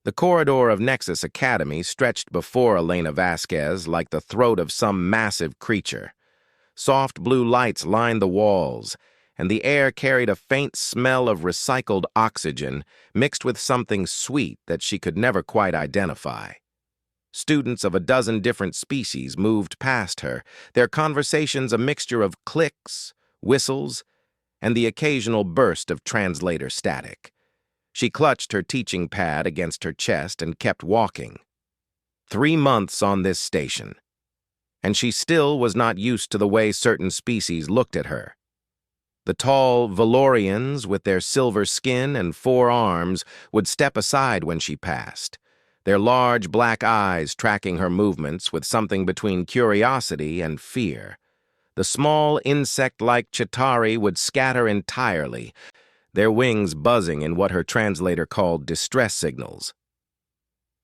The corridor of Nexus Academy stretched before Elena Vasquez like the throat of some massive creature. Soft blue lights lined the walls, and the air carried a faint smell of recycled oxygen mixed with something sweet that she could never quite identify. Students of a dozen different species moved past her, their conversations a mixture of clicks, whistles, and the occasional burst of translator static. She clutched her teaching pad against her chest and kept walking. 3 months on this station, and she still was not used to the way certain species looked at her. The tall Valorians, with their silver skin and 4 arms, would step aside when she passed, their large black eyes tracking her movements with something between curiosity and fear. The small insect-like Chitauri would scatter entirely, their wings buzzing in what her translator called distress signals.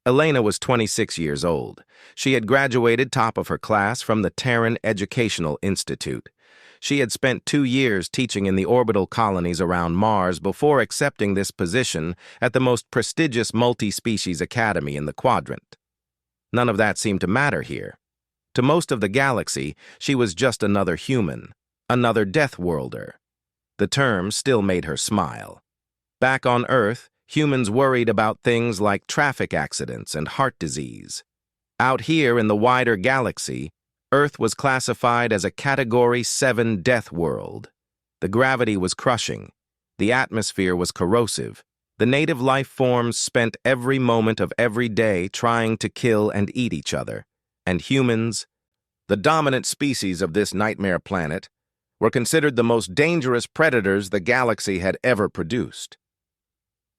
Elena was 26 years old. She had graduated top of her class from the Terran Educational Institute. She had spent 2 years teaching in the orbital colonies around Mars before accepting this position at the most prestigious multi-species academy in the quadrant. None of that seemed to matter here. To most of the galaxy, she was just another human, another Deathworlder. The term still made her smile. Back on Earth, humans worried about things like traffic accidents and heart disease. Out here in the wider galaxy, Earth was classified as a Category 7 death world. The gravity was crushing. The atmosphere was corrosive. The native life forms spent every moment of every day trying to kill and eat each other. And humans, the dominant species of this nightmare planet, were considered the most dangerous predators the galaxy had ever produced.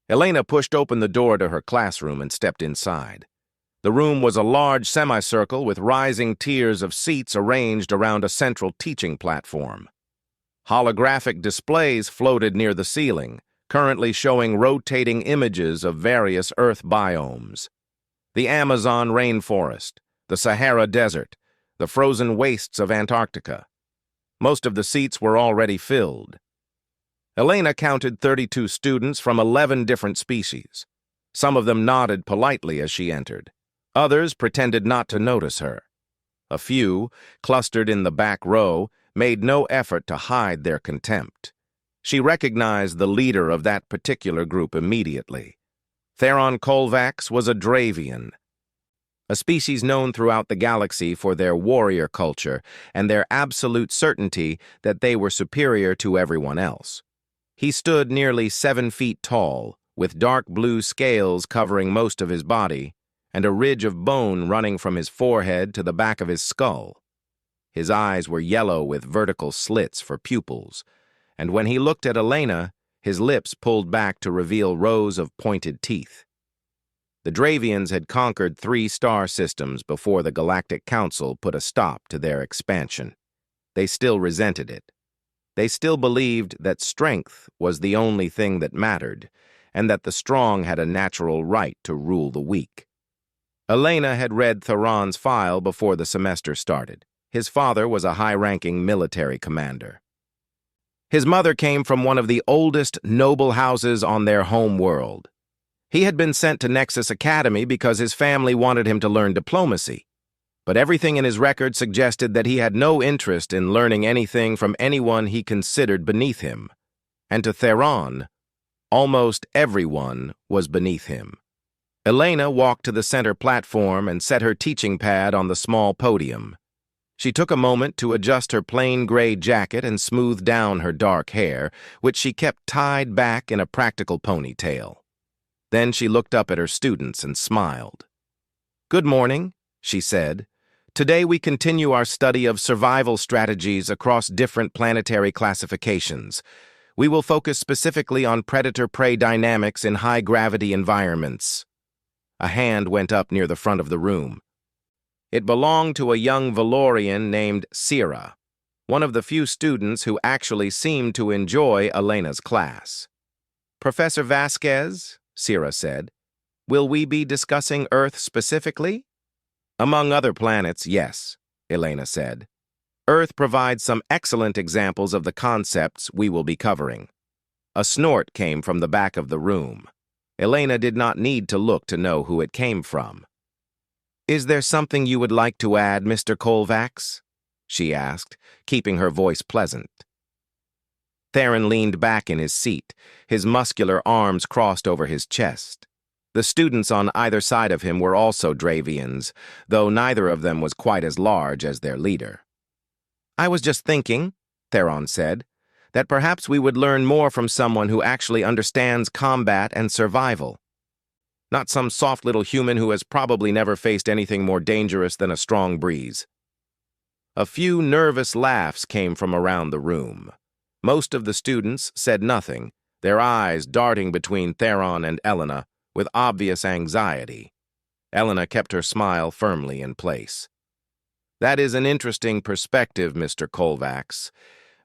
Elena pushed open the door to her classroom and stepped inside. The room was a large semicircle with rising tiers of seats arranged around a central teaching platform. Holographic displays floated near the ceiling, currently showing rotating images of various Earth biomes. The Amazon rainforest, the Sahara Desert, the frozen wastes of Antarctica. Most of the seats were already filled. Elena counted 32 students from 11 different species. Some of them nodded politely as she entered. Others pretended not to notice her. A few, clustered in the back row, made no effort to hide their contempt. She recognized the leader of that particular group immediately. Theron Kolvax was a Dravian, a species known throughout the galaxy for their warrior culture and their absolute certainty that they were superior to everyone else. He stood nearly 7 feet tall, with dark blue scales covering most of his body, and a ridge of bone running from his forehead to the back of his skull. His eyes were yellow with vertical slits for pupils, and when he looked at Elena, his lips pulled back to reveal rows of pointed teeth. The Dravians had conquered 3 star systems before the Galactic Council put a stop to their expansion. They still resented it. They still believed that strength was the only thing that mattered, and that the strong had a natural right to rule the weak. Elena had read Theron's file before the semester started. His father was a high-ranking military commander. His mother came from one of the oldest noble houses on their home world. He had been sent to Nexus Academy because his family wanted him to learn diplomacy, but everything in his record suggested that he had no interest in learning anything from anyone he considered beneath him. And to Theron, almost everyone was beneath him. Elena walked to the center platform and set her teaching pad on the small podium. She took a moment to adjust her plain gray jacket and smooth down her dark hair, which she kept tied back in a practical ponytail. Then she looked up at her students and smiled. "Good morning," she said. "Today we continue our study of survival strategies across different planetary classifications. We will focus specifically on predator-prey dynamics in high-gravity environments." A hand went up near the front of the room. It belonged to a young Valorian named Sira, one of the few students who actually seemed to enjoy Elena's class. "Professor Vasquez," Sira said, "will we be discussing Earth specifically?" "Among other planets, yes," Elena said. "Earth provides some excellent examples of the concepts we will be covering." A snort came from the back of the room. Elena did not need to look to know who it came from. "Is there something you would like to add, Mr. Colvax?" she asked, keeping her voice pleasant. Theron leaned back in his seat, his muscular arms crossed over his chest. The students on either side of him were also Dravians, though neither of them was quite as large as their leader. "I was just thinking," Theron said, "that perhaps we would learn more from someone who actually understands combat and survival. Not some soft little human who has probably never faced anything more dangerous than a strong breeze." A few nervous laughs came from around the room. Most of the students said nothing, their eyes darting between Theron and Elena with obvious anxiety. Elena kept her smile firmly in place. "That is an interesting perspective, Mr. Colvax.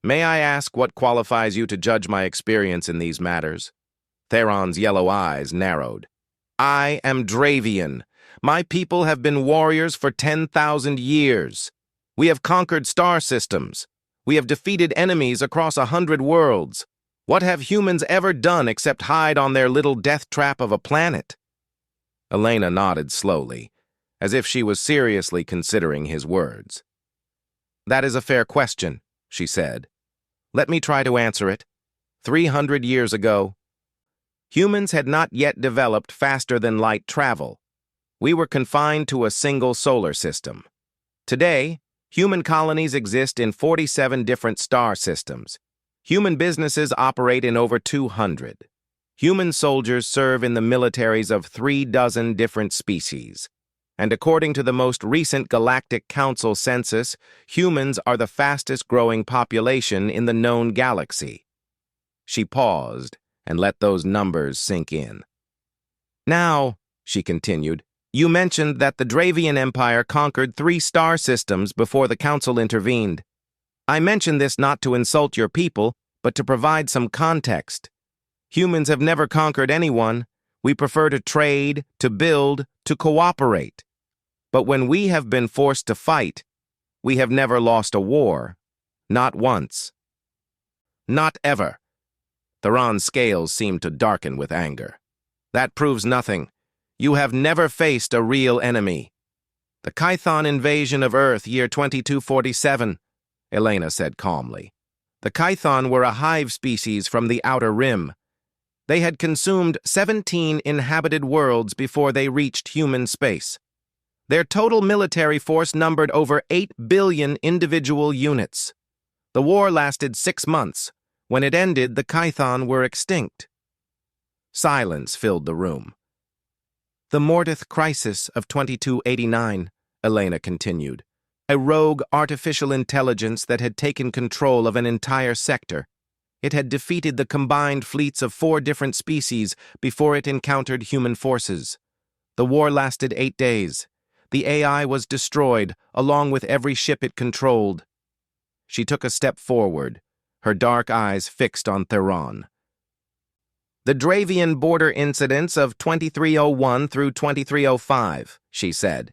May I ask what qualifies you to judge my experience in these matters?" Theron's yellow eyes narrowed. "I am Dravian. My people have been warriors for 10,000 years. We have conquered star systems. We have defeated enemies across 100 worlds. What have humans ever done except hide on their little death trap of a planet?" Elena nodded slowly, as if she was seriously considering his words. "That is a fair question," she said. "Let me try to answer it. 300 years ago, humans had not yet developed faster-than-light travel. We were confined to a single solar system. Today, human colonies exist in 47 different star systems. Human businesses operate in over 200. Human soldiers serve in the militaries of 36 different species. And according to the most recent Galactic Council census, humans are the fastest-growing population in the known galaxy." She paused and let those numbers sink in. "Now," she continued, "you mentioned that the Dravian Empire conquered 3 star systems before the Council intervened. I mention this not to insult your people, but to provide some context. Humans have never conquered anyone. We prefer to trade, to build, to cooperate. But when we have been forced to fight, we have never lost a war. Not once. Not ever." Theron's scales seemed to darken with anger. "That proves nothing. You have never faced a real enemy." "The Kython invasion of Earth, year 2247, Elena said calmly. "The Kython were a hive species from the Outer Rim. They had consumed 17 inhabited worlds before they reached human space. Their total military force numbered over 8 billion individual units. The war lasted 6 months. When it ended, the Kython were extinct." Silence filled the room. "The Mordith crisis of 2289, Elena continued. A rogue artificial intelligence that had taken control of an entire sector. It had defeated the combined fleets of 4 different species before it encountered human forces. The war lasted 8 days. The AI was destroyed, along with every ship it controlled." She took a step forward, her dark eyes fixed on Theron. "The Dravian border incidents of 2301 through 2305, she said.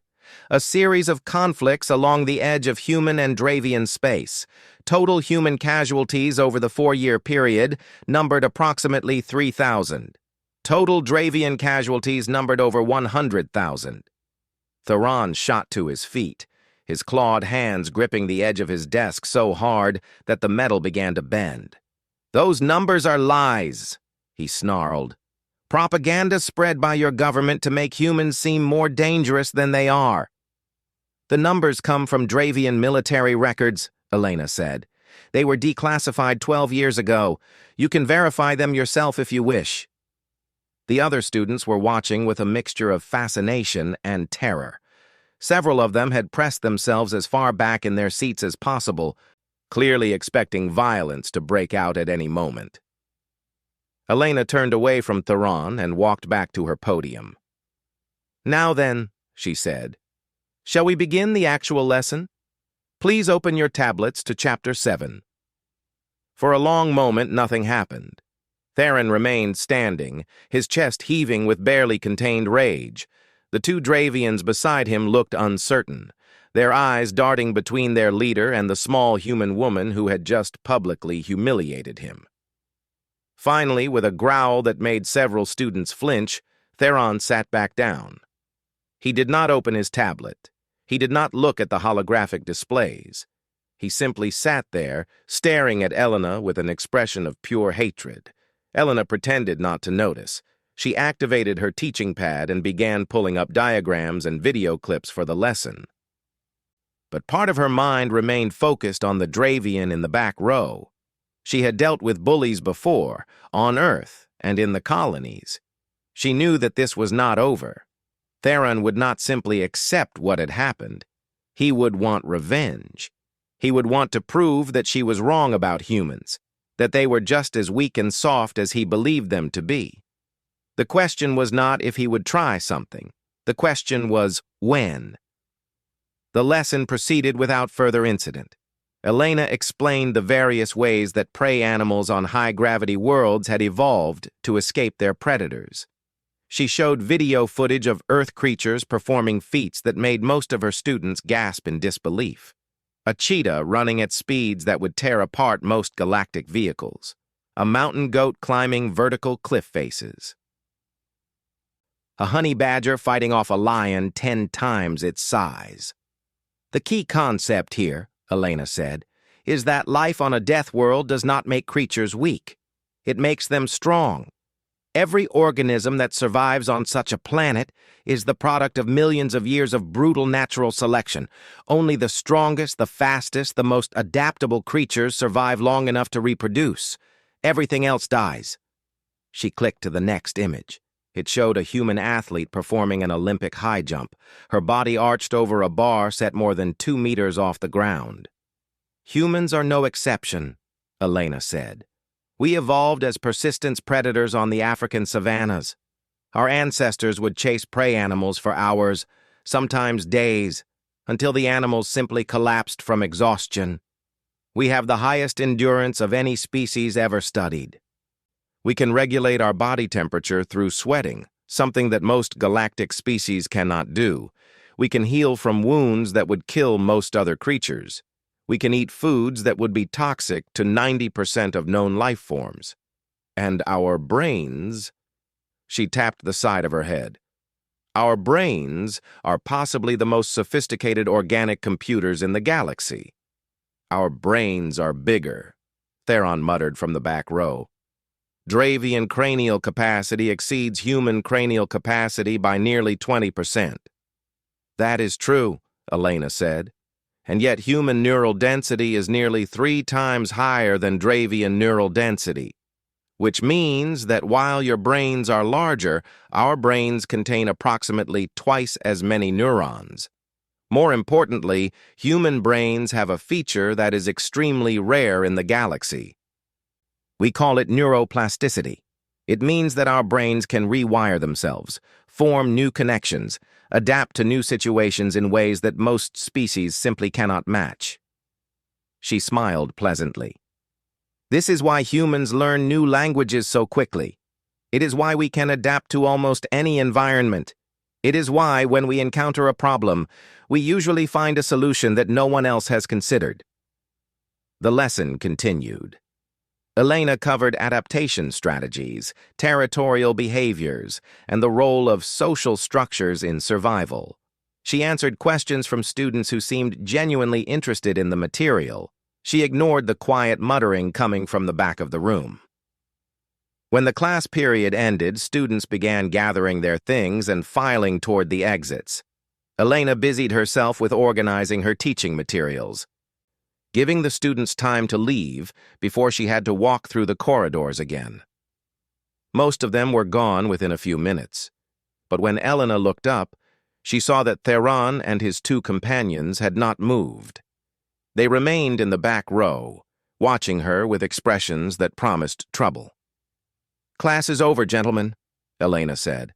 "A series of conflicts along the edge of human and Dravian space. Total human casualties over the 4-year period numbered approximately 3,000. Total Dravian casualties numbered over 100,000. Theron shot to his feet, his clawed hands gripping the edge of his desk so hard that the metal began to bend. "Those numbers are lies," he snarled. "Propaganda spread by your government to make humans seem more dangerous than they are." "The numbers come from Dravian military records," Elena said. "They were declassified 12 years ago. You can verify them yourself if you wish." The other students were watching with a mixture of fascination and terror. Several of them had pressed themselves as far back in their seats as possible, clearly expecting violence to break out at any moment. Elena turned away from Theron and walked back to her podium. "Now then," she said, "shall we begin the actual lesson? Please open your tablets to Chapter 7. For a long moment, nothing happened. Theron remained standing, his chest heaving with barely contained rage. The 2 Dravians beside him looked uncertain, their eyes darting between their leader and the small human woman who had just publicly humiliated him. Finally, with a growl that made several students flinch, Theron sat back down. He did not open his tablet. He did not look at the holographic displays. He simply sat there, staring at Elena with an expression of pure hatred. Elena pretended not to notice. She activated her teaching pad and began pulling up diagrams and video clips for the lesson. But part of her mind remained focused on the Dravian in the back row. She had dealt with bullies before, on Earth and in the colonies. She knew that this was not over. Theron would not simply accept what had happened. He would want revenge. He would want to prove that she was wrong about humans, that they were just as weak and soft as he believed them to be. The question was not if he would try something. The question was when. The lesson proceeded without further incident. Elena explained the various ways that prey animals on high-gravity worlds had evolved to escape their predators. She showed video footage of Earth creatures performing feats that made most of her students gasp in disbelief. A cheetah running at speeds that would tear apart most galactic vehicles. A mountain goat climbing vertical cliff faces. A honey badger fighting off a lion 10 times its size. The key concept here, Elena said, is that life on a death world does not make creatures weak. It makes them strong. Every organism that survives on such a planet is the product of millions of years of brutal natural selection. Only the strongest, the fastest, the most adaptable creatures survive long enough to reproduce. Everything else dies. She clicked to the next image. It showed a human athlete performing an Olympic high jump, her body arched over a bar set more than 2 meters off the ground. Humans are no exception, Elena said. We evolved as persistent predators on the African savannas. Our ancestors would chase prey animals for hours, sometimes days, until the animals simply collapsed from exhaustion. We have the highest endurance of any species ever studied. We can regulate our body temperature through sweating, something that most galactic species cannot do. We can heal from wounds that would kill most other creatures. We can eat foods that would be toxic to 90% of known life forms. And our brains... She tapped the side of her head. Our brains are possibly the most sophisticated organic computers in the galaxy. Our brains are bigger, Theron muttered from the back row. Dravian cranial capacity exceeds human cranial capacity by nearly 20%. That is true, Elena said. And yet human neural density is nearly 3 times higher than Dravian neural density, which means that while your brains are larger, our brains contain approximately twice as many neurons. More importantly, human brains have a feature that is extremely rare in the galaxy. We call it neuroplasticity. It means that our brains can rewire themselves, form new connections, adapt to new situations in ways that most species simply cannot match. She smiled pleasantly. This is why humans learn new languages so quickly. It is why we can adapt to almost any environment. It is why, when we encounter a problem, we usually find a solution that no one else has considered. The lesson continued. Elena covered adaptation strategies, territorial behaviors, and the role of social structures in survival. She answered questions from students who seemed genuinely interested in the material. She ignored the quiet muttering coming from the back of the room. When the class period ended, students began gathering their things and filing toward the exits. Elena busied herself with organizing her teaching materials, giving the students time to leave before she had to walk through the corridors again. Most of them were gone within a few minutes, but when Elena looked up, she saw that Theron and his 2 companions had not moved. They remained in the back row, watching her with expressions that promised trouble. "Class is over, gentlemen," Elena said.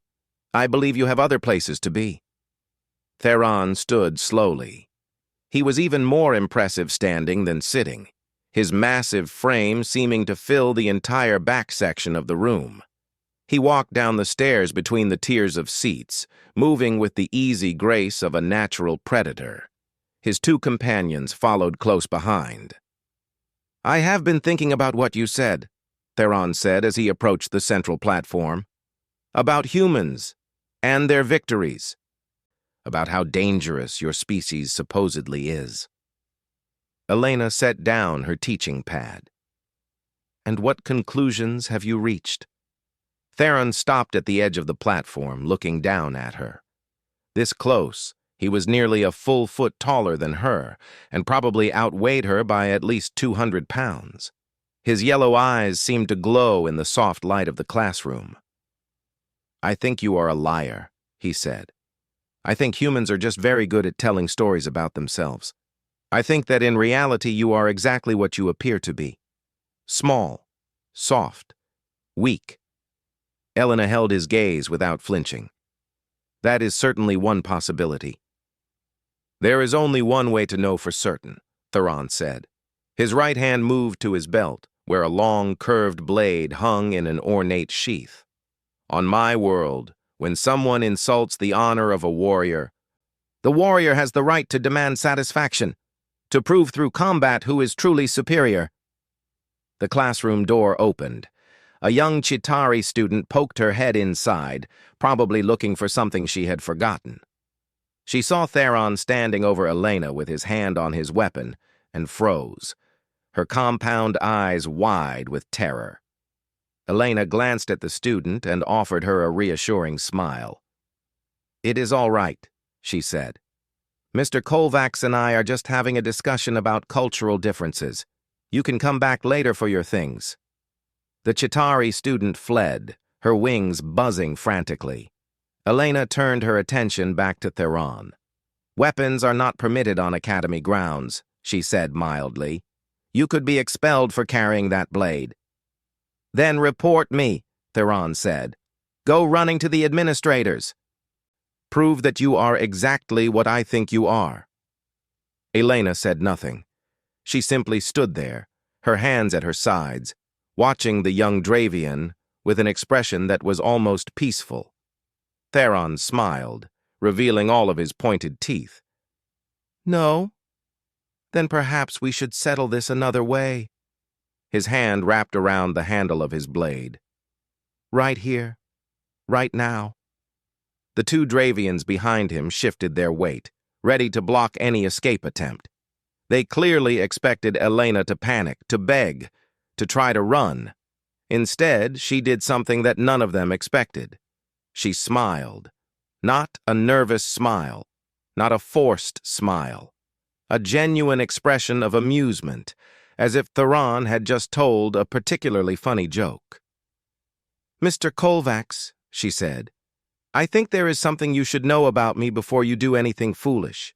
"I believe you have other places to be." Theron stood slowly. He was even more impressive standing than sitting, his massive frame seeming to fill the entire back section of the room. He walked down the stairs between the tiers of seats, moving with the easy grace of a natural predator. His 2 companions followed close behind. "I have been thinking about what you said," Theron said as he approached the central platform. About humans and their victories. About how dangerous your species supposedly is. Elena set down her teaching pad. And what conclusions have you reached? Theron stopped at the edge of the platform, looking down at her. This close, he was nearly a full foot taller than her, and probably outweighed her by at least 200 pounds. His yellow eyes seemed to glow in the soft light of the classroom. I think you are a liar, he said. I think humans are just very good at telling stories about themselves. I think that in reality you are exactly what you appear to be. Small, soft, weak. Elena held his gaze without flinching. That is certainly one possibility. There is only one way to know for certain, Theron said. His right hand moved to his belt, where a long, curved blade hung in an ornate sheath. On my world, when someone insults the honor of a warrior, the warrior has the right to demand satisfaction, to prove through combat who is truly superior. The classroom door opened. A young Chitauri student poked her head inside, probably looking for something she had forgotten. She saw Theron standing over Elena with his hand on his weapon, and froze, her compound eyes wide with terror. Elena glanced at the student and offered her a reassuring smile. It is all right, she said. Mr. Kovacs and I are just having a discussion about cultural differences. You can come back later for your things. The Chitauri student fled, her wings buzzing frantically. Elena turned her attention back to Theron. Weapons are not permitted on Academy grounds, she said mildly. You could be expelled for carrying that blade. Then report me, Theron said. Go running to the administrators. Prove that you are exactly what I think you are. Elena said nothing. She simply stood there, her hands at her sides, watching the young Dravian with an expression that was almost peaceful. Theron smiled, revealing all of his pointed teeth. No? Then perhaps we should settle this another way. His hand wrapped around the handle of his blade. Right here. Right now. The two Dravians behind him shifted their weight, ready to block any escape attempt. They clearly expected Elena to panic, to beg, to try to run. Instead, she did something that none of them expected. She smiled. Not a nervous smile, not a forced smile. A genuine expression of amusement, as if Theron had just told a particularly funny joke. Mr. Kovacs, she said, I think there is something you should know about me before you do anything foolish.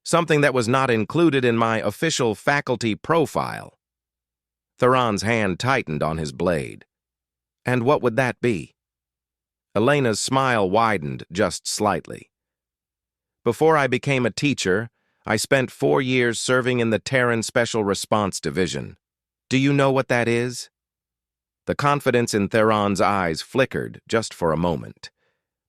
Something that was not included in my official faculty profile. Theron's hand tightened on his blade. And what would that be? Elena's smile widened just slightly. Before I became a teacher, I spent 4 years serving in the Terran Special Response Division. Do you know what that is? The confidence in Theron's eyes flickered just for a moment.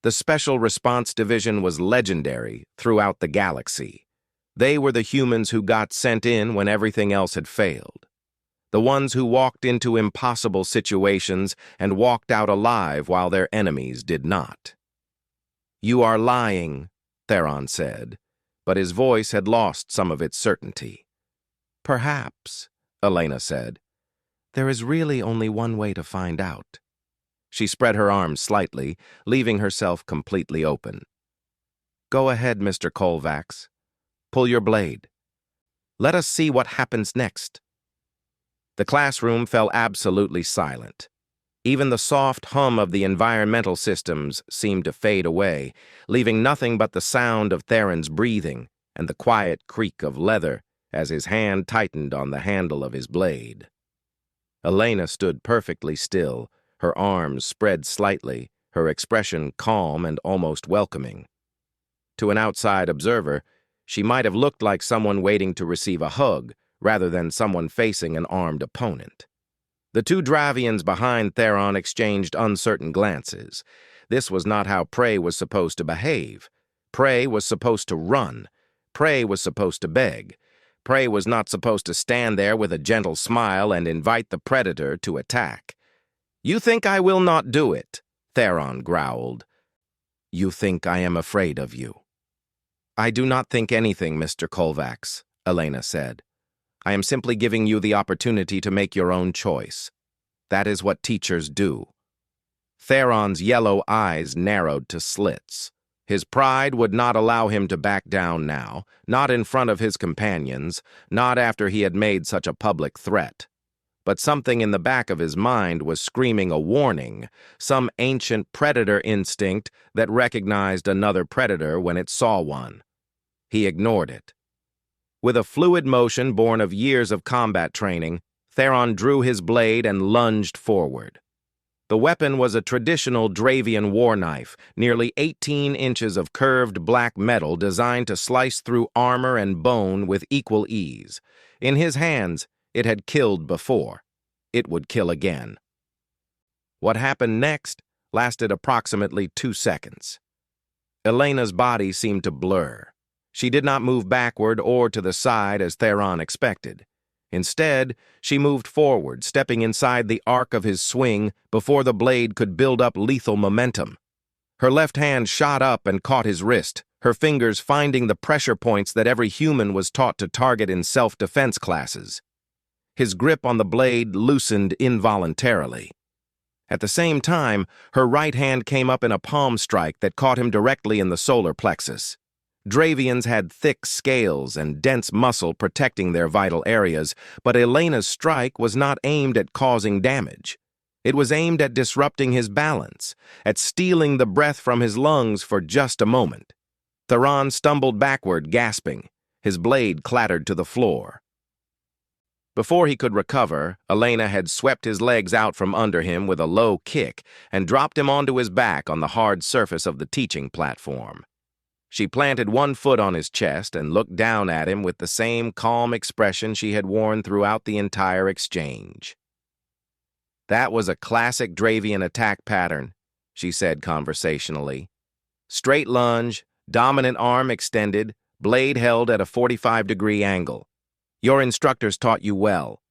The Special Response Division was legendary throughout the galaxy. They were the humans who got sent in when everything else had failed. The ones who walked into impossible situations and walked out alive while their enemies did not. You are lying, Theron said, but his voice had lost some of its certainty. Perhaps, Elena said. There is really only one way to find out. She spread her arms slightly, leaving herself completely open. Go ahead, Mr. Kovacs. Pull your blade. Let us see what happens next. The classroom fell absolutely silent. Even the soft hum of the environmental systems seemed to fade away, leaving nothing but the sound of Theron's breathing and the quiet creak of leather as his hand tightened on the handle of his blade. Elena stood perfectly still, her arms spread slightly, her expression calm and almost welcoming. To an outside observer, she might have looked like someone waiting to receive a hug, rather than someone facing an armed opponent. The two Dravians behind Theron exchanged uncertain glances. This was not how prey was supposed to behave. Prey was supposed to run. Prey was supposed to beg. Prey was not supposed to stand there with a gentle smile and invite the predator to attack. "You think I will not do it," Theron growled. "You think I am afraid of you." "I do not think anything, Mr. Kovacs," Elena said. "I am simply giving you the opportunity to make your own choice. That is what teachers do." Theron's yellow eyes narrowed to slits. His pride would not allow him to back down now, not in front of his companions, not after he had made such a public threat. But something in the back of his mind was screaming a warning, some ancient predator instinct that recognized another predator when it saw one. He ignored it. With a fluid motion born of years of combat training, Theron drew his blade and lunged forward. The weapon was a traditional Dravian war knife, nearly 18 inches of curved black metal designed to slice through armor and bone with equal ease. In his hands, it had killed before. It would kill again. What happened next lasted approximately 2 seconds. Elena's body seemed to blur. She did not move backward or to the side as Theron expected. Instead, she moved forward, stepping inside the arc of his swing before the blade could build up lethal momentum. Her left hand shot up and caught his wrist, her fingers finding the pressure points that every human was taught to target in self-defense classes. His grip on the blade loosened involuntarily. At the same time, her right hand came up in a palm strike that caught him directly in the solar plexus. Dravians had thick scales and dense muscle protecting their vital areas, but Elena's strike was not aimed at causing damage. It was aimed at disrupting his balance, at stealing the breath from his lungs for just a moment. Theron stumbled backward, gasping. His blade clattered to the floor. Before he could recover, Elena had swept his legs out from under him with a low kick and dropped him onto his back on the hard surface of the teaching platform. She planted one foot on his chest and looked down at him with the same calm expression she had worn throughout the entire exchange. "That was a classic Dravian attack pattern," she said conversationally. "Straight lunge, dominant arm extended, blade held at a 45-degree angle. Your instructors taught you well.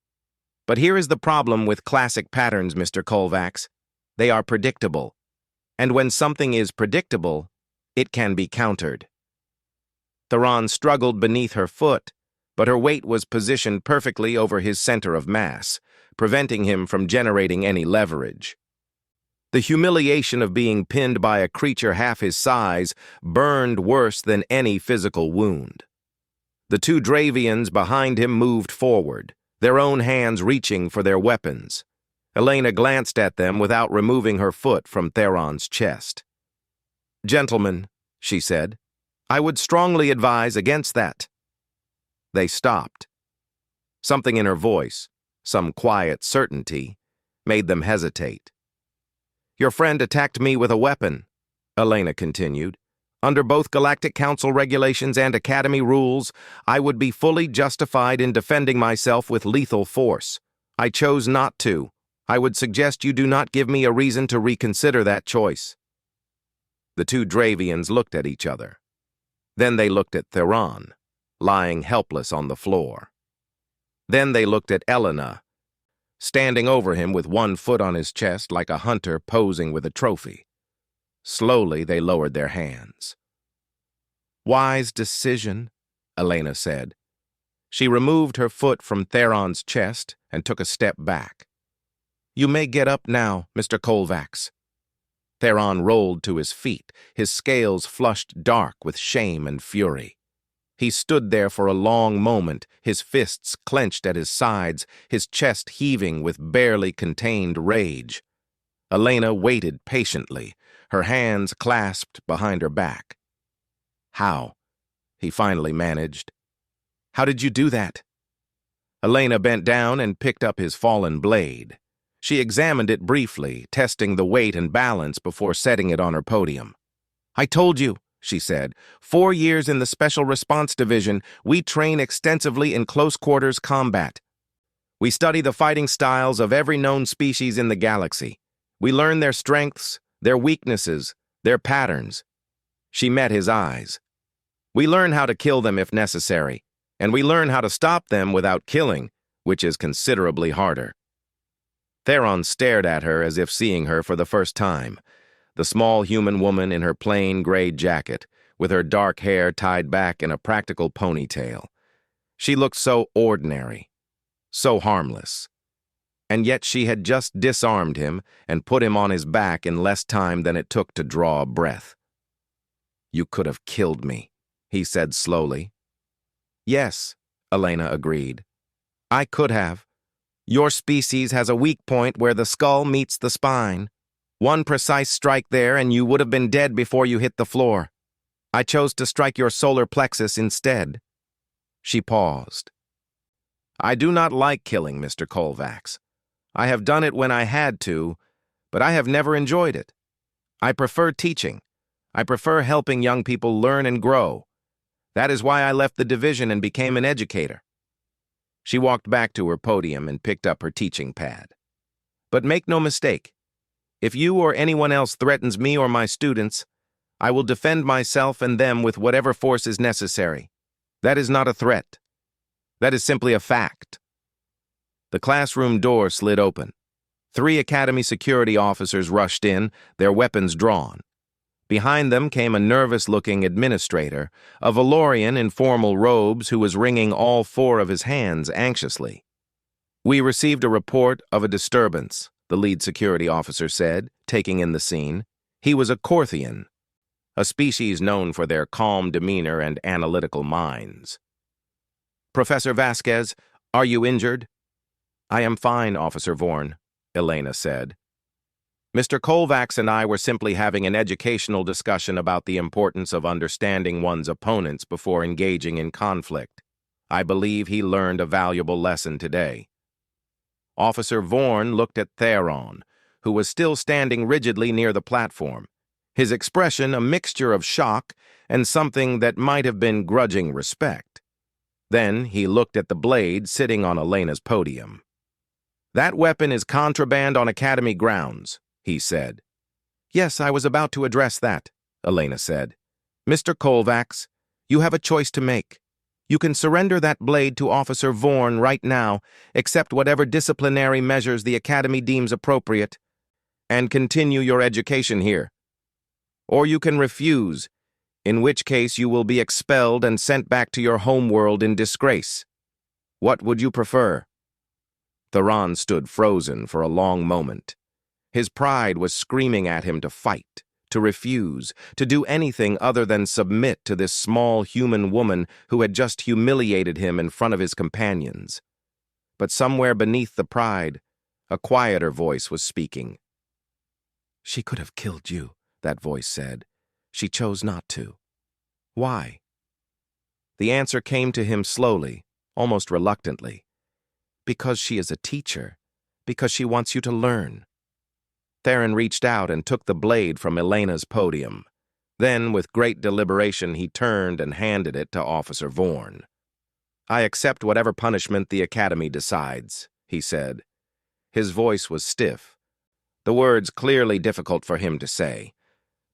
But here is the problem with classic patterns, Mr. Kovacs. They are predictable. And when something is predictable, it can be countered." Theron struggled beneath her foot, but her weight was positioned perfectly over his center of mass, preventing him from generating any leverage. The humiliation of being pinned by a creature half his size burned worse than any physical wound. The two Dravians behind him moved forward, their own hands reaching for their weapons. Elena glanced at them without removing her foot from Theron's chest. "Gentlemen," she said, "I would strongly advise against that." They stopped. Something in her voice, some quiet certainty, made them hesitate. "Your friend attacked me with a weapon," Elena continued. "Under both Galactic Council regulations and Academy rules, I would be fully justified in defending myself with lethal force. I chose not to. I would suggest you do not give me a reason to reconsider that choice." The two Dravians looked at each other. Then they looked at Theron, lying helpless on the floor. Then they looked at Elena, standing over him with one foot on his chest like a hunter posing with a trophy. Slowly they lowered their hands. "Wise decision," Elena said. She removed her foot from Theron's chest and took a step back. "You may get up now, Mr. Kovacs." Theron rolled to his feet, his scales flushed dark with shame and fury. He stood there for a long moment, his fists clenched at his sides, his chest heaving with barely contained rage. Elena waited patiently, her hands clasped behind her back. "How?" he finally managed. "How did you do that?" Elena bent down and picked up his fallen blade. She examined it briefly, testing the weight and balance before setting it on her podium. "I told you," she said, 4 years in the Special Response Division, we train extensively in close-quarters combat. We study the fighting styles of every known species in the galaxy. We learn their strengths, their weaknesses, their patterns." She met his eyes. "We learn how to kill them if necessary, and we learn how to stop them without killing, which is considerably harder. Theron stared at her as if seeing her for the first time. The small human woman in her plain gray jacket, with her dark hair tied back in a practical ponytail. She looked so ordinary, so harmless. And yet she had just disarmed him and put him on his back in less time than it took to draw a breath. "You could have killed me," he said slowly. "Yes," Elena agreed. "I could have. Your species has a weak point where the skull meets the spine. One precise strike there and you would have been dead before you hit the floor. I chose to strike your solar plexus instead." She paused. "I do not like killing, Mr. Kovacs. I have done it when I had to, but I have never enjoyed it. I prefer teaching. I prefer helping young people learn and grow. That is why I left the division and became an educator." She walked back to her podium and picked up her teaching pad. "But make no mistake. If you or anyone else threatens me or my students, I will defend myself and them with whatever force is necessary. That is not a threat. That is simply a fact." The classroom door slid open. 3 Academy security officers rushed in, their weapons drawn. Behind them came a nervous-looking administrator, a Valorian in formal robes who was wringing all 4 of his hands anxiously. "We received a report of a disturbance," the lead security officer said, taking in the scene. He was a Korthian, a species known for their calm demeanor and analytical minds. "Professor Vasquez, are you injured?" "I am fine, Officer Vorn," Elena said. "Mr. Kovacs and I were simply having an educational discussion about the importance of understanding one's opponents before engaging in conflict. I believe he learned a valuable lesson today." Officer Vorn looked at Theron, who was still standing rigidly near the platform, his expression a mixture of shock and something that might have been grudging respect. Then he looked at the blade sitting on Elena's podium. "That weapon is contraband on Academy grounds," he said. "Yes, I was about to address that," Elena said. "Mr. Kovacs, you have a choice to make. You can surrender that blade to Officer Vorn right now, accept whatever disciplinary measures the Academy deems appropriate, and continue your education here. Or you can refuse, in which case you will be expelled and sent back to your homeworld in disgrace. What would you prefer?" Theron stood frozen for a long moment. His pride was screaming at him to fight, to refuse, to do anything other than submit to this small human woman who had just humiliated him in front of his companions. But somewhere beneath the pride, a quieter voice was speaking. "She could have killed you," that voice said. "She chose not to. Why?" The answer came to him slowly, almost reluctantly. "Because she is a teacher. Because she wants you to learn." Theron reached out and took the blade from Elena's podium. Then, with great deliberation, he turned and handed it to Officer Vorn. "I accept whatever punishment the Academy decides," he said. His voice was stiff, the words clearly difficult for him to say.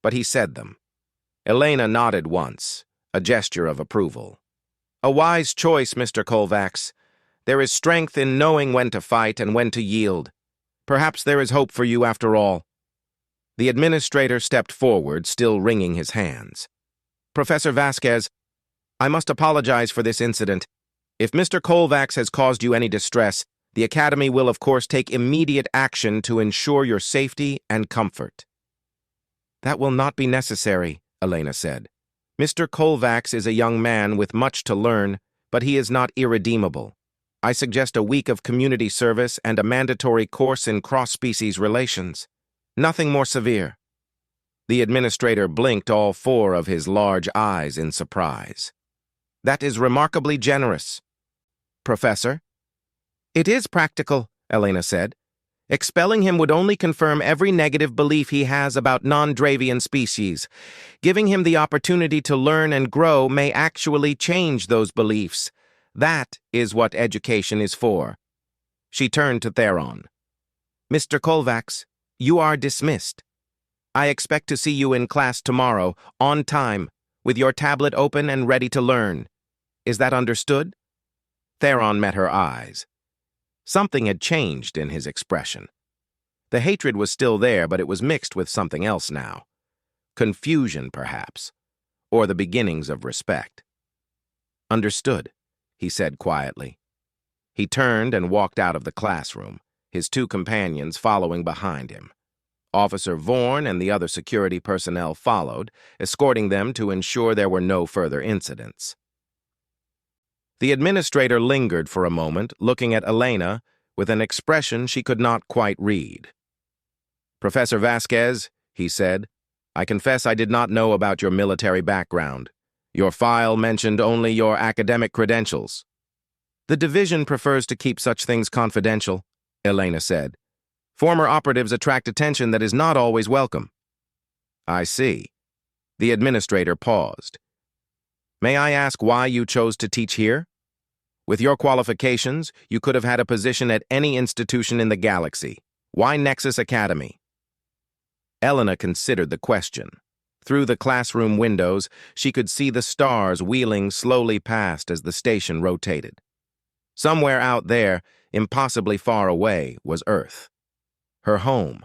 But he said them. Elena nodded once, a gesture of approval. "A wise choice, Mr. Kovacs. There is strength in knowing when to fight and when to yield. Perhaps there is hope for you after all." The administrator stepped forward, still wringing his hands. "Professor Vasquez, I must apologize for this incident. If Mr. Kovacs has caused you any distress, the Academy will of course take immediate action to ensure your safety and comfort." "That will not be necessary," Elena said. "Mr. Kovacs is a young man with much to learn, but he is not irredeemable. I suggest a week of community service and a mandatory course in cross-species relations. Nothing more severe." The administrator blinked all 4 of his large eyes in surprise. "That is remarkably generous." "Professor?" "It is practical," Elena said. "Expelling him would only confirm every negative belief he has about non-Dravian species. Giving him the opportunity to learn and grow may actually change those beliefs. That is what education is for." She turned to Theron. "Mr. Kovacs, you are dismissed. I expect to see you in class tomorrow, on time, with your tablet open and ready to learn. Is that understood?" Theron met her eyes. Something had changed in his expression. The hatred was still there, but it was mixed with something else now. Confusion, perhaps, or the beginnings of respect. "Understood," he said quietly. He turned and walked out of the classroom, his two companions following behind him. Officer Vorn and the other security personnel followed, escorting them to ensure there were no further incidents. The administrator lingered for a moment, looking at Elena with an expression she could not quite read. "Professor Vasquez," he said, "I confess I did not know about your military background. Your file mentioned only your academic credentials." "The division prefers to keep such things confidential," Elena said. "Former operatives attract attention that is not always welcome." "I see." The administrator paused. "May I ask why you chose to teach here? With your qualifications, you could have had a position at any institution in the galaxy. Why Nexus Academy?" Elena considered the question. Through the classroom windows, she could see the stars wheeling slowly past as the station rotated. Somewhere out there, impossibly far away, was Earth. Her home.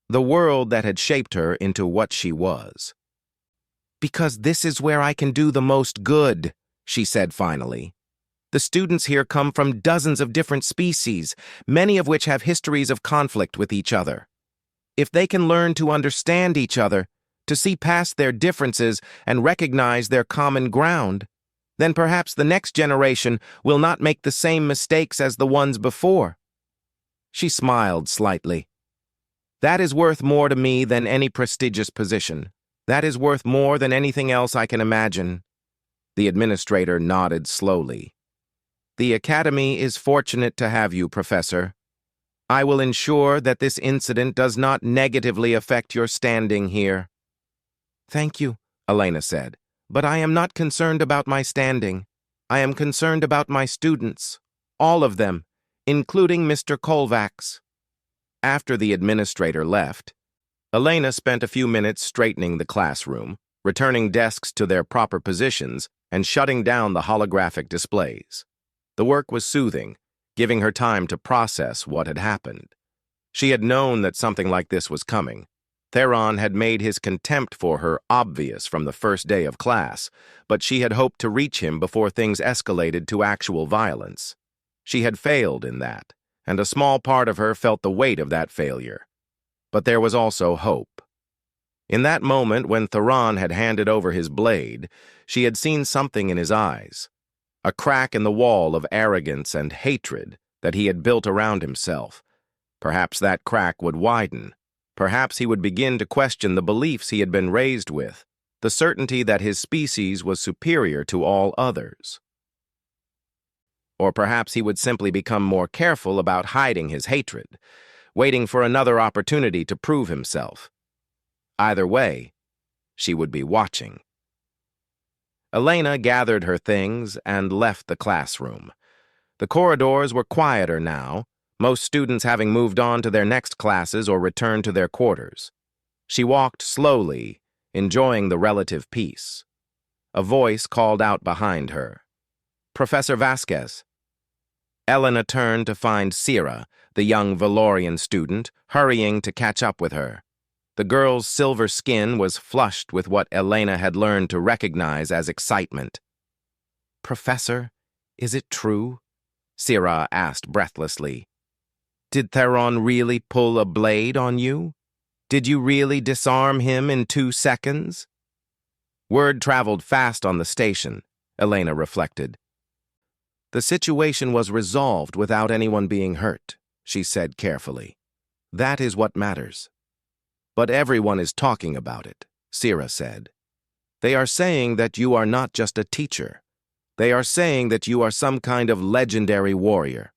The world that had shaped her into what she was. "Because this is where I can do the most good," she said finally. "The students here come from dozens of different species, many of which have histories of conflict with each other. If they can learn to understand each other, to see past their differences and recognize their common ground, then perhaps the next generation will not make the same mistakes as the ones before." She smiled slightly. "That is worth more to me than any prestigious position. That is worth more than anything else I can imagine." The administrator nodded slowly. "The Academy is fortunate to have you, Professor. I will ensure that this incident does not negatively affect your standing here." "Thank you," Elena said, "but I am not concerned about my standing. I am concerned about my students, all of them, including Mr. Kovacs." After the administrator left, Elena spent a few minutes straightening the classroom, returning desks to their proper positions, and shutting down the holographic displays. The work was soothing, giving her time to process what had happened. She had known that something like this was coming. Theron had made his contempt for her obvious from the first day of class, but she had hoped to reach him before things escalated to actual violence. She had failed in that, and a small part of her felt the weight of that failure. But there was also hope. In that moment when Theron had handed over his blade, she had seen something in his eyes. A crack in the wall of arrogance and hatred that he had built around himself. Perhaps that crack would widen. Perhaps he would begin to question the beliefs he had been raised with, the certainty that his species was superior to all others. Or perhaps he would simply become more careful about hiding his hatred, waiting for another opportunity to prove himself. Either way, she would be watching. Elena gathered her things and left the classroom. The corridors were quieter now, most students having moved on to their next classes or returned to their quarters. She walked slowly, enjoying the relative peace. A voice called out behind her. "Professor Vasquez." Elena turned to find Sira, the young Valorian student, hurrying to catch up with her. The girl's silver skin was flushed with what Elena had learned to recognize as excitement. "Professor, is it true?" Sira asked breathlessly. "Did Theron really pull a blade on you? Did you really disarm him in 2 seconds?" Word traveled fast on the station, Elena reflected. "The situation was resolved without anyone being hurt," she said carefully. "That is what matters." "But everyone is talking about it," Sira said. "They are saying that you are not just a teacher. They are saying that you are some kind of legendary warrior."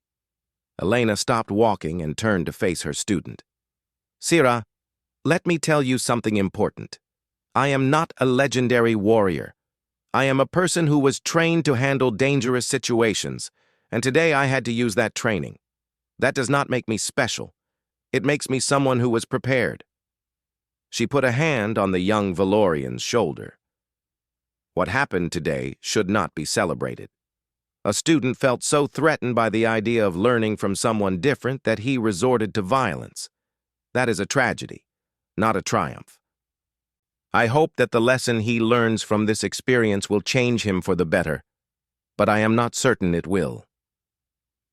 Elena stopped walking and turned to face her student. "Sira, let me tell you something important. I am not a legendary warrior. I am a person who was trained to handle dangerous situations, and today I had to use that training. That does not make me special. It makes me someone who was prepared." She put a hand on the young Valorian's shoulder. "What happened today should not be celebrated. A student felt so threatened by the idea of learning from someone different that he resorted to violence. That is a tragedy, not a triumph. I hope that the lesson he learns from this experience will change him for the better, but I am not certain it will.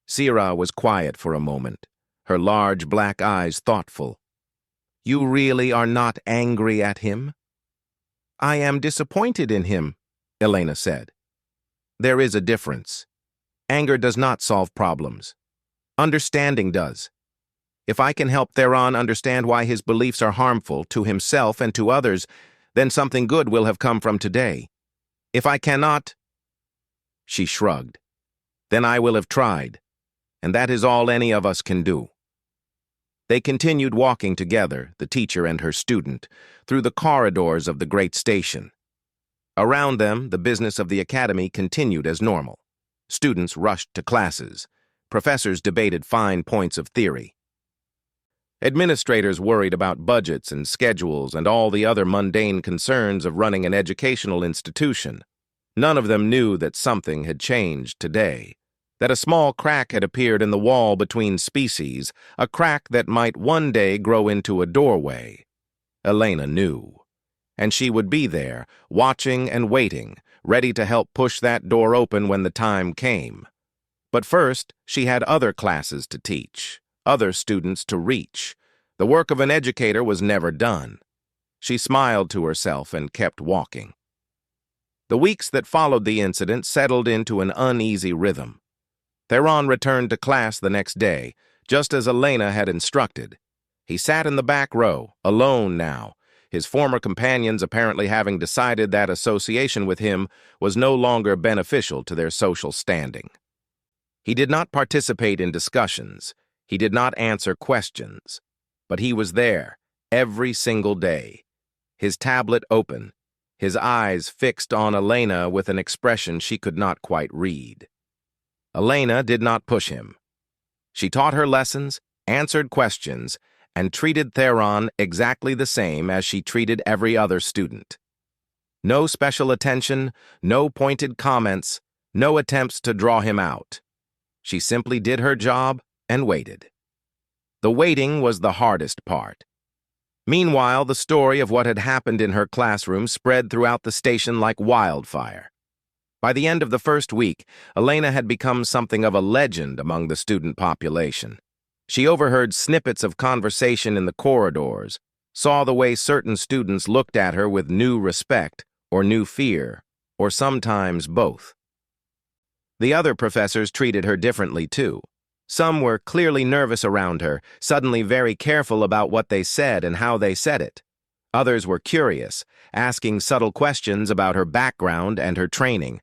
Sierra was quiet for a moment, her large black eyes thoughtful. You really are not angry at him? I am disappointed in him, Elena said. There is a difference. Anger does not solve problems. Understanding does. If I can help Theron understand why his beliefs are harmful to himself and to others, then something good will have come from today. If I cannot, she shrugged, then I will have tried, and that is all any of us can do. They continued walking together, the teacher and her student, through the corridors of the great station. Around them, the business of the academy continued as normal. Students rushed to classes. Professors debated fine points of theory. Administrators worried about budgets and schedules and all the other mundane concerns of running an educational institution. None of them knew that something had changed today, that a small crack had appeared in the wall between species, a crack that might one day grow into a doorway. Elena knew. And she would be there, watching and waiting, ready to help push that door open when the time came. But first, she had other classes to teach, other students to reach. The work of an educator was never done. She smiled to herself and kept walking. The weeks that followed the incident settled into an uneasy rhythm. Theron returned to class the next day, just as Elena had instructed. He sat in the back row, alone now, his former companions apparently having decided that association with him was no longer beneficial to their social standing. He did not participate in discussions. He did not answer questions. But he was there, every single day, his tablet open, his eyes fixed on Elena with an expression she could not quite read. Elena did not push him. She taught her lessons, answered questions, and treated Theron exactly the same as she treated every other student. No special attention, no pointed comments, no attempts to draw him out. She simply did her job and waited. The waiting was the hardest part. Meanwhile, the story of what had happened in her classroom spread throughout the station like wildfire. By the end of the first week, Elena had become something of a legend among the student population. She overheard snippets of conversation in the corridors, saw the way certain students looked at her with new respect or new fear, or sometimes both. The other professors treated her differently too. Some were clearly nervous around her, suddenly very careful about what they said and how they said it. Others were curious, asking subtle questions about her background and her training.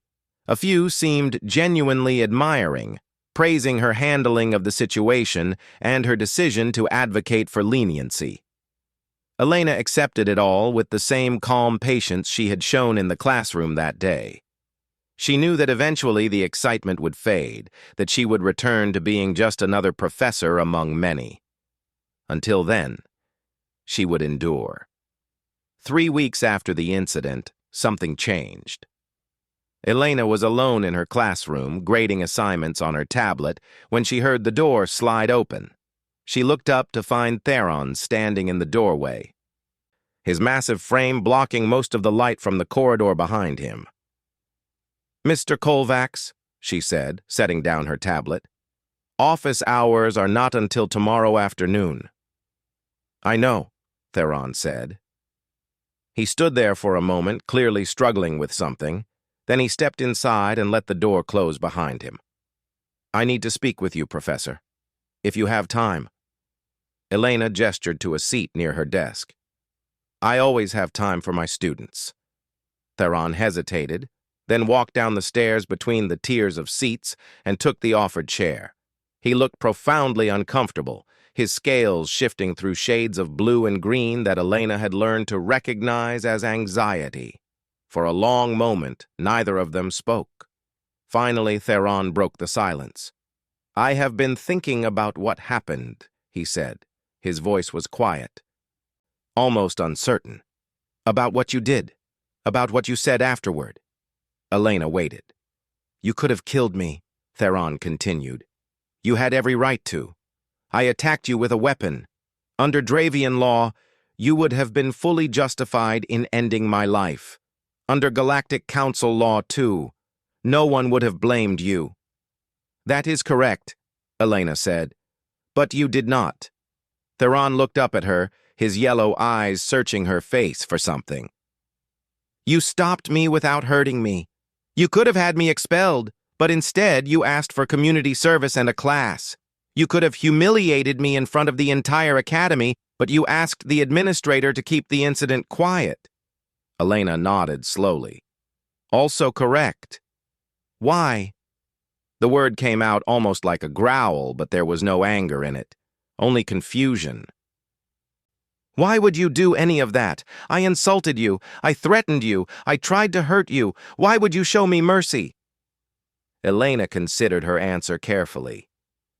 A few seemed genuinely admiring, praising her handling of the situation and her decision to advocate for leniency. Elena accepted it all with the same calm patience she had shown in the classroom that day. She knew that eventually the excitement would fade, that she would return to being just another professor among many. Until then, she would endure. 3 weeks after the incident, something changed. Elena was alone in her classroom, grading assignments on her tablet, when she heard the door slide open. She looked up to find Theron standing in the doorway, his massive frame blocking most of the light from the corridor behind him. "Mr. Kovacs," she said, setting down her tablet, "office hours are not until tomorrow afternoon." "I know," Theron said. He stood there for a moment, clearly struggling with something. Then he stepped inside and let the door close behind him. "I need to speak with you, Professor. If you have time." Elena gestured to a seat near her desk. "I always have time for my students." Theron hesitated, then walked down the stairs between the tiers of seats and took the offered chair. He looked profoundly uncomfortable, his scales shifting through shades of blue and green that Elena had learned to recognize as anxiety. For a long moment, neither of them spoke. Finally, Theron broke the silence. "I have been thinking about what happened," he said. His voice was quiet, almost uncertain. "About what you did, about what you said afterward." Elena waited. You could have killed me, Theron continued. You had every right to. I attacked you with a weapon. Under Dravian law, you would have been fully justified in ending my life. Under Galactic Council law, too, no one would have blamed you. That is correct, Elena said. But you did not. Theron looked up at her, his yellow eyes searching her face for something. You stopped me without hurting me. You could have had me expelled, but instead you asked for community service and a class. You could have humiliated me in front of the entire academy, but you asked the administrator to keep the incident quiet. Elena nodded slowly. Also correct. Why? The word came out almost like a growl, but there was no anger in it, only confusion. Why would you do any of that? I insulted you. I threatened you. I tried to hurt you. Why would you show me mercy? Elena considered her answer carefully.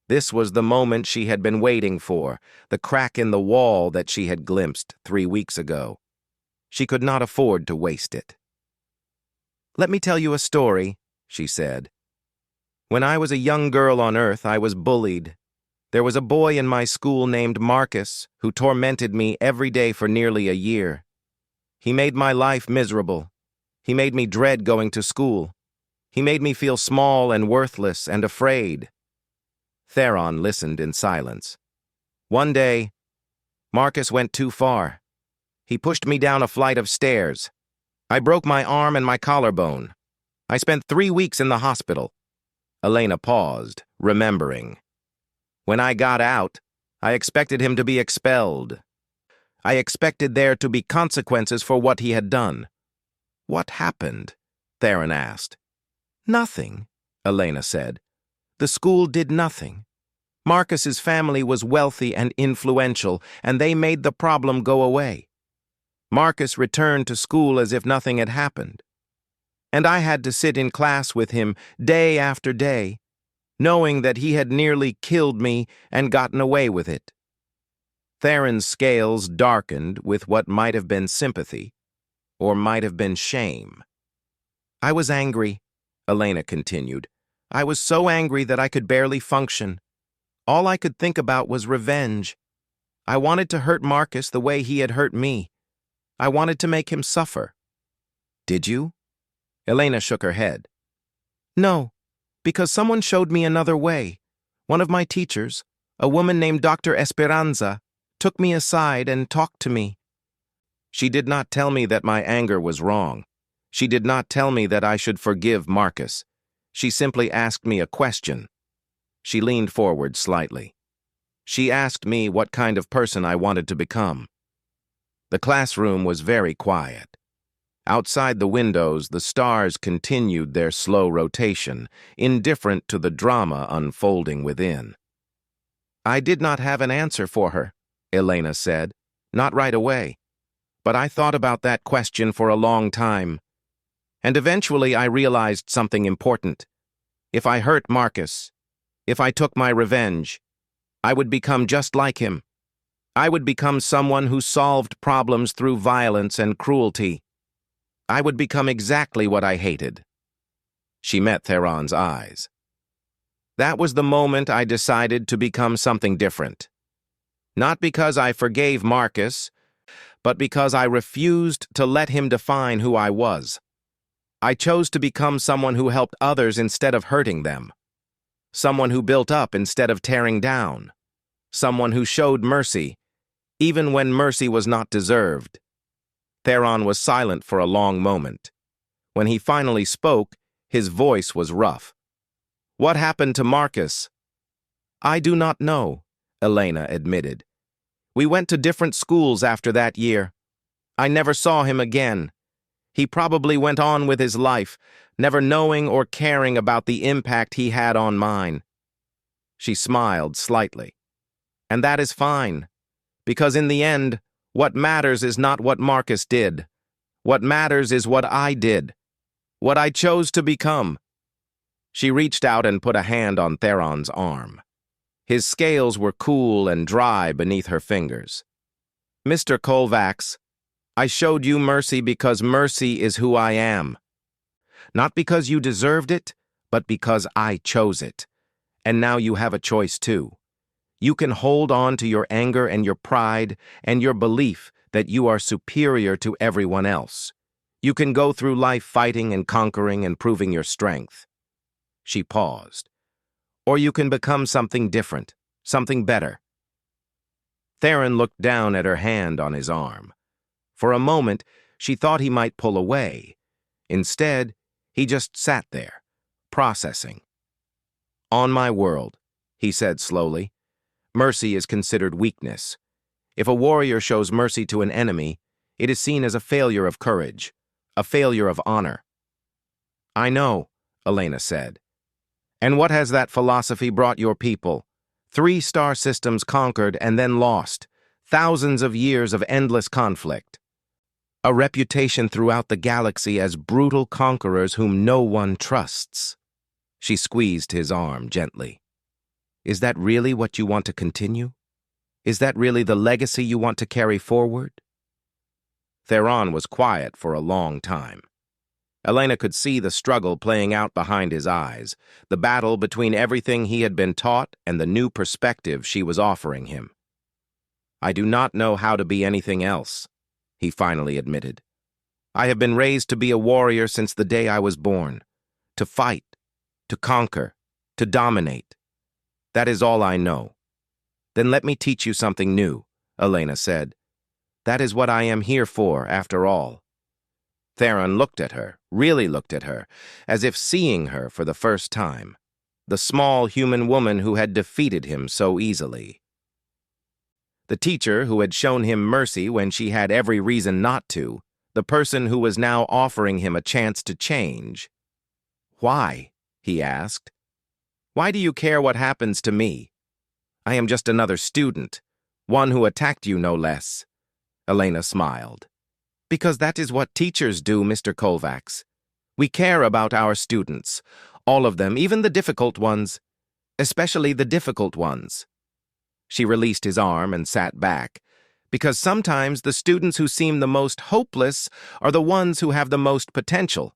This was the moment she had been waiting for, the crack in the wall that she had glimpsed 3 weeks ago. She could not afford to waste it. Let me tell you a story, she said. When I was a young girl on Earth, I was bullied. There was a boy in my school named Marcus who tormented me every day for nearly a year. He made my life miserable. He made me dread going to school. He made me feel small and worthless and afraid. Theron listened in silence. One day, Marcus went too far. He pushed me down a flight of stairs. I broke my arm and my collarbone. I spent 3 weeks in the hospital. Elena paused, remembering. When I got out, I expected him to be expelled. I expected there to be consequences for what he had done. What happened? Theron asked. Nothing, Elena said. The school did nothing. Marcus's family was wealthy and influential, and they made the problem go away. Marcus returned to school as if nothing had happened. And I had to sit in class with him day after day, knowing that he had nearly killed me and gotten away with it. Theron's scales darkened with what might have been sympathy, or might have been shame. I was angry, Elena continued. I was so angry that I could barely function. All I could think about was revenge. I wanted to hurt Marcus the way he had hurt me. I wanted to make him suffer. Did you? Elena shook her head. No, because someone showed me another way. One of my teachers, a woman named Dr. Esperanza, took me aside and talked to me. She did not tell me that my anger was wrong. She did not tell me that I should forgive Marcus. She simply asked me a question. She leaned forward slightly. She asked me what kind of person I wanted to become. The classroom was very quiet. Outside the windows, the stars continued their slow rotation, indifferent to the drama unfolding within. I did not have an answer for her, Elena said, not right away. But I thought about that question for a long time. And eventually I realized something important. If I hurt Marcus, if I took my revenge, I would become just like him. I would become someone who solved problems through violence and cruelty. I would become exactly what I hated. She met Theron's eyes. That was the moment I decided to become something different. Not because I forgave Marcus, but because I refused to let him define who I was. I chose to become someone who helped others instead of hurting them. Someone who built up instead of tearing down. Someone who showed mercy, even when mercy was not deserved. Theron was silent for a long moment. When he finally spoke, his voice was rough. What happened to Marcus? I do not know, Elena admitted. We went to different schools after that year. I never saw him again. He probably went on with his life, never knowing or caring about the impact he had on mine. She smiled slightly. And that is fine, because in the end, what matters is not what Marcus did. What matters is what I did, what I chose to become. She reached out and put a hand on Theron's arm. His scales were cool and dry beneath her fingers. Mr. Kovacs, I showed you mercy because mercy is who I am. Not because you deserved it, but because I chose it. And now you have a choice too. You can hold on to your anger and your pride and your belief that you are superior to everyone else. You can go through life fighting and conquering and proving your strength. She paused. Or you can become something different, something better. Theron looked down at her hand on his arm. For a moment, she thought he might pull away. Instead, he just sat there, processing. On my world, he said slowly, mercy is considered weakness. If a warrior shows mercy to an enemy, it is seen as a failure of courage, a failure of honor. I know, Elena said. And what has that philosophy brought your people? 3 star systems conquered and then lost, thousands of years of endless conflict. A reputation throughout the galaxy as brutal conquerors whom no one trusts. She squeezed his arm gently. Is that really what you want to continue? Is that really the legacy you want to carry forward? Theron was quiet for a long time. Elena could see the struggle playing out behind his eyes, the battle between everything he had been taught and the new perspective she was offering him. I do not know how to be anything else, he finally admitted. I have been raised to be a warrior since the day I was born, to fight, to conquer, to dominate. That is all I know. Then let me teach you something new, Elena said. That is what I am here for, after all. Theron looked at her, really looked at her, as if seeing her for the first time. The small human woman who had defeated him so easily. The teacher who had shown him mercy when she had every reason not to, the person who was now offering him a chance to change. Why? He asked. Why do you care what happens to me? I am just another student, one who attacked you no less. Elena smiled. Because that is what teachers do, Mr. Kovacs. We care about our students, all of them, even the difficult ones, especially the difficult ones. She released his arm and sat back, because sometimes the students who seem the most hopeless are the ones who have the most potential.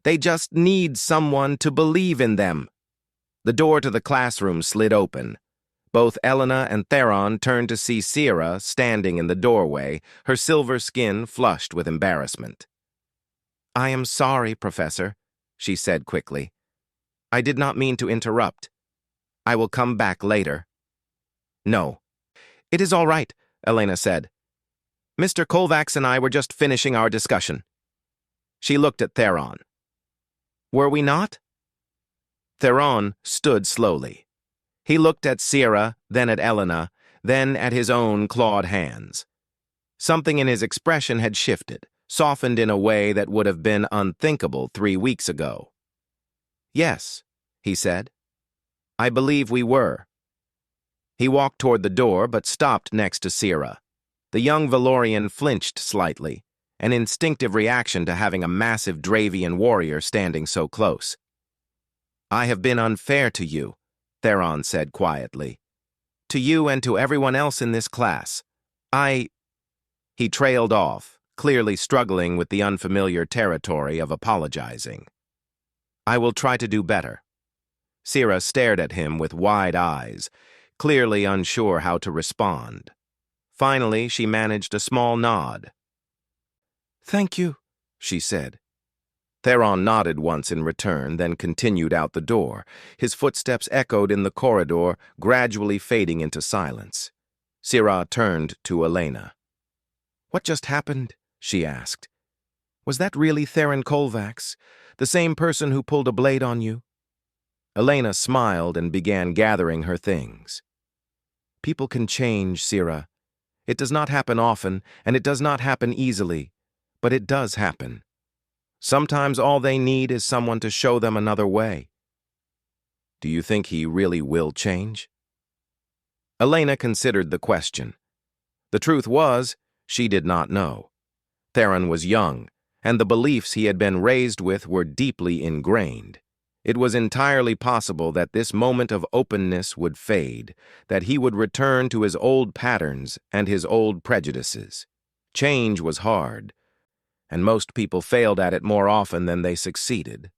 They just need someone to believe in them. The door to the classroom slid open. Both Elena and Theron turned to see Sierra standing in the doorway, her silver skin flushed with embarrassment. I am sorry, Professor, she said quickly. I did not mean to interrupt. I will come back later. No. It is all right, Elena said. Mr. Kovacs and I were just finishing our discussion. She looked at Theron. Were we not? Theron stood slowly. He looked at Sierra, then at Elena, then at his own clawed hands. Something in his expression had shifted, softened in a way that would have been unthinkable 3 weeks ago. Yes, he said. I believe we were. He walked toward the door, but stopped next to Sierra. The young Valorian flinched slightly, an instinctive reaction to having a massive Dravian warrior standing so close. I have been unfair to you, Theron said quietly. To you and to everyone else in this class. He trailed off, clearly struggling with the unfamiliar territory of apologizing. I will try to do better. Sierra stared at him with wide eyes, clearly unsure how to respond. Finally, she managed a small nod. Thank you, she said. Theron nodded once in return, then continued out the door. His footsteps echoed in the corridor, gradually fading into silence. Sierra turned to Elena. What just happened? She asked. Was that really Theron Kovacs, the same person who pulled a blade on you? Elena smiled and began gathering her things. People can change, Sierra. It does not happen often, and it does not happen easily, but it does happen. Sometimes all they need is someone to show them another way. Do you think he really will change? Elena considered the question. The truth was, she did not know. Theron was young, and the beliefs he had been raised with were deeply ingrained. It was entirely possible that this moment of openness would fade, that he would return to his old patterns and his old prejudices. Change was hard, and most people failed at it more often than they succeeded.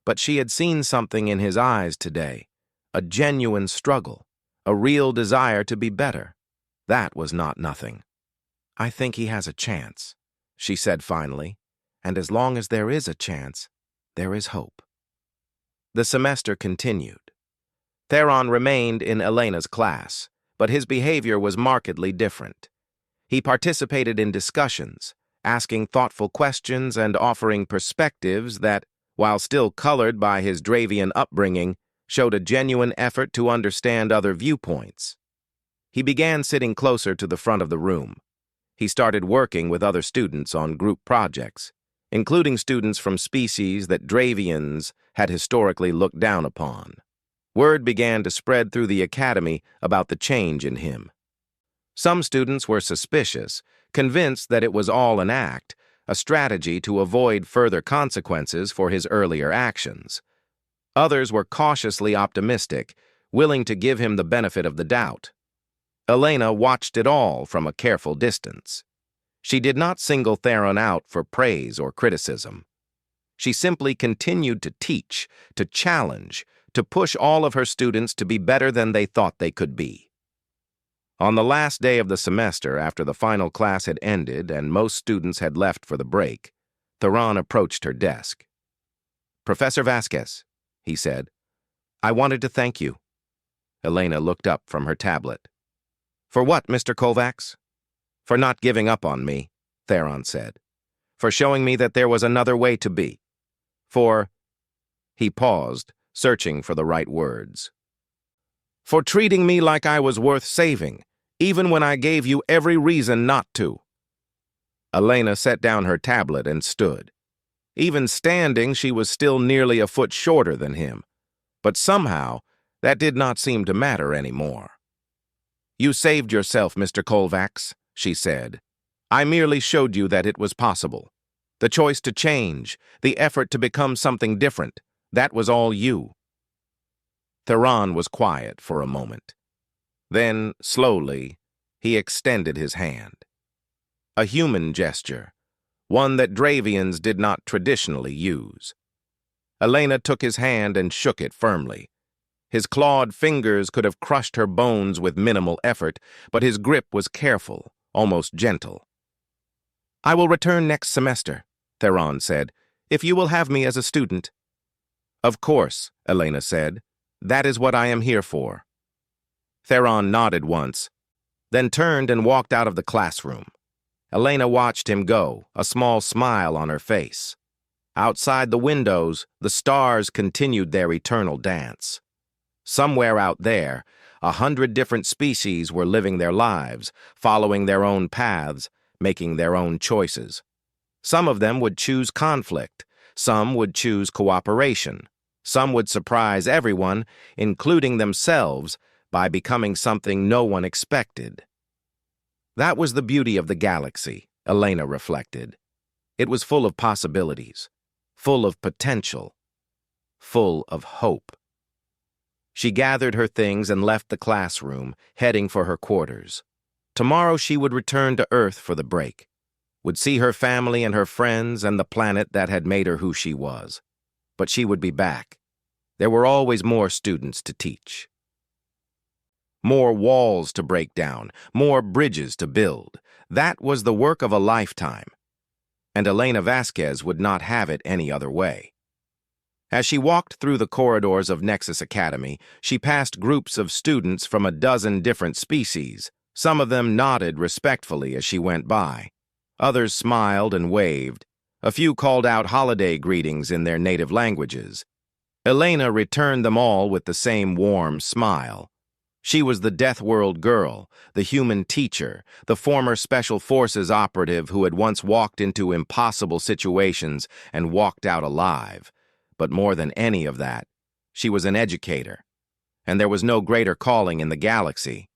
But she had seen something in his eyes today, a genuine struggle, a real desire to be better. That was not nothing. "I think he has a chance," she said finally, "and as long as there is a chance, there is hope." The semester continued. Theron remained in Elena's class, but his behavior was markedly different. He participated in discussions, asking thoughtful questions and offering perspectives that, while still colored by his Dravian upbringing, showed a genuine effort to understand other viewpoints. He began sitting closer to the front of the room. He started working with other students on group projects, including students from species that Dravians had historically looked down upon. Word began to spread through the academy about the change in him. Some students were suspicious, convinced that it was all an act, a strategy to avoid further consequences for his earlier actions. Others were cautiously optimistic, willing to give him the benefit of the doubt. Elena watched it all from a careful distance. She did not single Theron out for praise or criticism. She simply continued to teach, to challenge, to push all of her students to be better than they thought they could be. On the last day of the semester, after the final class had ended and most students had left for the break, Theron approached her desk. "Professor Vasquez," he said, "I wanted to thank you." Elena looked up from her tablet. "For what, Mr. Kovacs?" "For not giving up on me," Theron said. "For showing me that there was another way to be. For—" He paused, searching for the right words. "For treating me like I was worth saving, even when I gave you every reason not to." Elena set down her tablet and stood. Even standing, she was still nearly a foot shorter than him. But somehow, that did not seem to matter anymore. "You saved yourself, Mr. Kovacs," she said. "I merely showed you that it was possible. The choice to change, the effort to become something different, that was all you." Theron was quiet for a moment. Then, slowly, he extended his hand. A human gesture, one that Dravians did not traditionally use. Elena took his hand and shook it firmly. His clawed fingers could have crushed her bones with minimal effort, but his grip was careful, almost gentle. "I will return next semester," Theron said, "if you will have me as a student." "Of course," Elena said. "That is what I am here for." Theron nodded once, then turned and walked out of the classroom. Elena watched him go, a small smile on her face. Outside the windows, the stars continued their eternal dance. Somewhere out there, 100 different species were living their lives, following their own paths, making their own choices. Some of them would choose conflict, some would choose cooperation, some would surprise everyone, including themselves, by becoming something no one expected. That was the beauty of the galaxy, Elena reflected. It was full of possibilities, full of potential, full of hope. She gathered her things and left the classroom, heading for her quarters. Tomorrow she would return to Earth for the break, would see her family and her friends and the planet that had made her who she was. But she would be back. There were always more students to teach. More walls to break down, more bridges to build. That was the work of a lifetime. And Elena Vasquez would not have it any other way. As she walked through the corridors of Nexus Academy, she passed groups of students from a dozen different species. Some of them nodded respectfully as she went by. Others smiled and waved. A few called out holiday greetings in their native languages. Elena returned them all with the same warm smile. She was the Deathworld girl, the human teacher, the former Special Forces operative who had once walked into impossible situations and walked out alive. But more than any of that, she was an educator. And there was no greater calling in the galaxy.